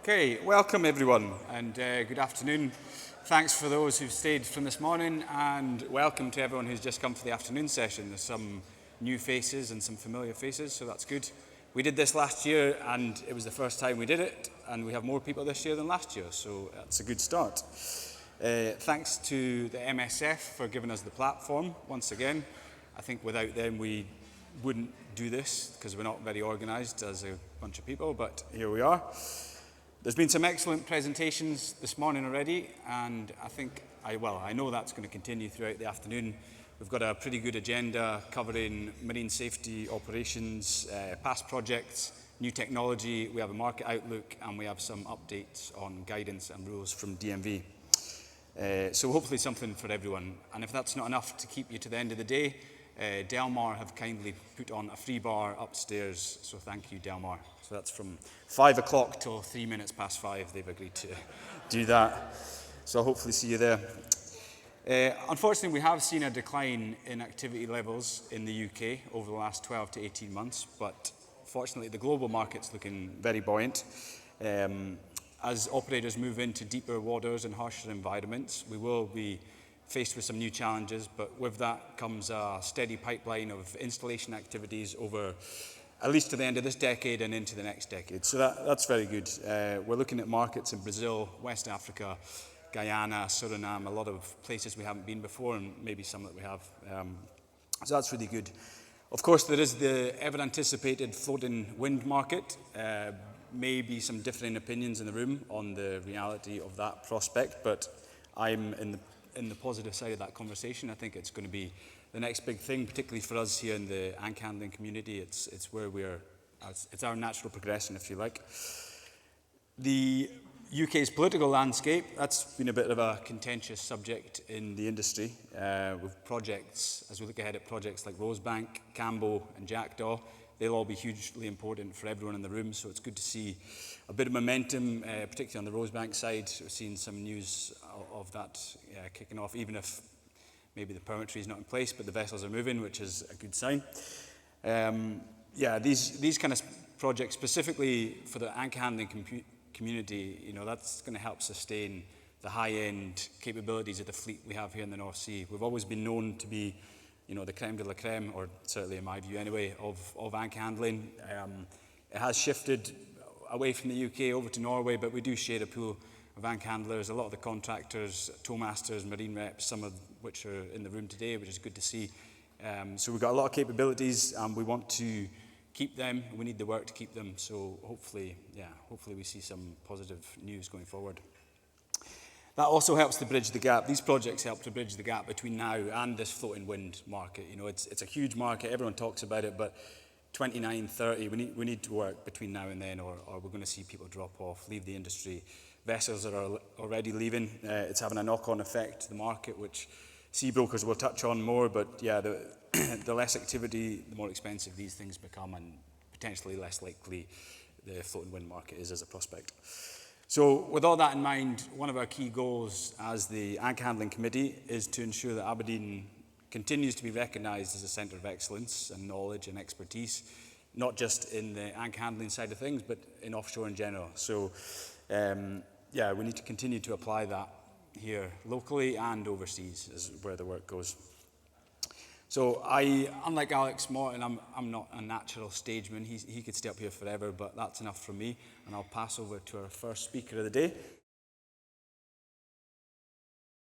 Okay, welcome everyone, and good afternoon. Thanks for those who've stayed from this morning, and welcome to everyone who's just come for the afternoon session. There's some new faces and some familiar faces, so that's good. We did this last year, and it was the first time we did it, and we have more people this year than last year, so that's a good start. Thanks to the MSF for giving us the platform once again. I think without them we wouldn't do this because we're not very organised as a bunch of people, but here we are. There's been some excellent presentations this morning already, and I know that's going to continue throughout the afternoon. We've got a pretty good agenda covering marine safety operations, past projects, new technology, we have a market outlook, and we have some updates on guidance and rules from DMV. So hopefully something for everyone. And if that's not enough to keep you to the end of the day, Delmar have kindly put on a free bar upstairs, so thank you, Delmar. So that's from 5 o'clock till 3 minutes past 5, they've agreed to do that. So I'll hopefully see you there. Unfortunately, we have seen a decline in activity levels in the UK over the last 12 to 18 months, but fortunately the global market's looking very buoyant. As operators move into deeper waters and harsher environments, we will be faced with some new challenges, but with that comes a steady pipeline of installation activities over at least to the end of this decade and into the next decade. So that's very good. We're looking at markets in Brazil, West Africa, Guyana, Suriname, a lot of places we haven't been before, and maybe some that we have. So that's really good. Of course, there is the ever-anticipated floating wind market. Maybe some differing opinions in the room on the reality of that prospect, but I'm in the positive side of that conversation. I think it's going to be the next big thing, particularly for us here in the anch handling community. It's where it's our natural progression, if you like. The UK's political landscape, that's been a bit of a contentious subject in the industry. With projects, as we look ahead at projects like Rosebank, Cambo and Jackdaw, they'll all be hugely important for everyone in the room, so it's good to see a bit of momentum, particularly on the Rosebank side. We're seeing some news of that kicking off, even if maybe the permitry is not in place, but the vessels are moving, which is a good sign. These kind of projects, specifically for the anchor handling community, that's going to help sustain the high-end capabilities of the fleet we have here in the North Sea. We've always been known to be the creme de la creme, or certainly in my view anyway, of anchor handling. It has shifted away from the UK over to Norway, but we do share a pool of anchor handlers. A lot of the contractors, towmasters, marine reps, some of which are in the room today, which is good to see. So we've got a lot of capabilities, and we want to keep them. We need the work to keep them. So hopefully we see some positive news going forward. That also helps to bridge the gap. These projects help to bridge the gap between now and this floating wind market. It's a huge market. Everyone talks about it, but 29, 30, we need to work between now and then, or we're going to see people drop off, leave the industry. Vessels are already leaving. It's having a knock-on effect to the market, which sea brokers will touch on more. But the less activity, the more expensive these things become, and potentially less likely the floating wind market is as a prospect. So with all that in mind, one of our key goals as the Anchor Handling Committee is to ensure that Aberdeen continues to be recognised as a centre of excellence and knowledge and expertise, not just in the anchor handling side of things, but in offshore in general. So we need to continue to apply that here locally and overseas is where the work goes. So unlike Alex Morton, I'm not a natural stageman. He could stay up here forever, but that's enough from me. And I'll pass over to our first speaker of the day,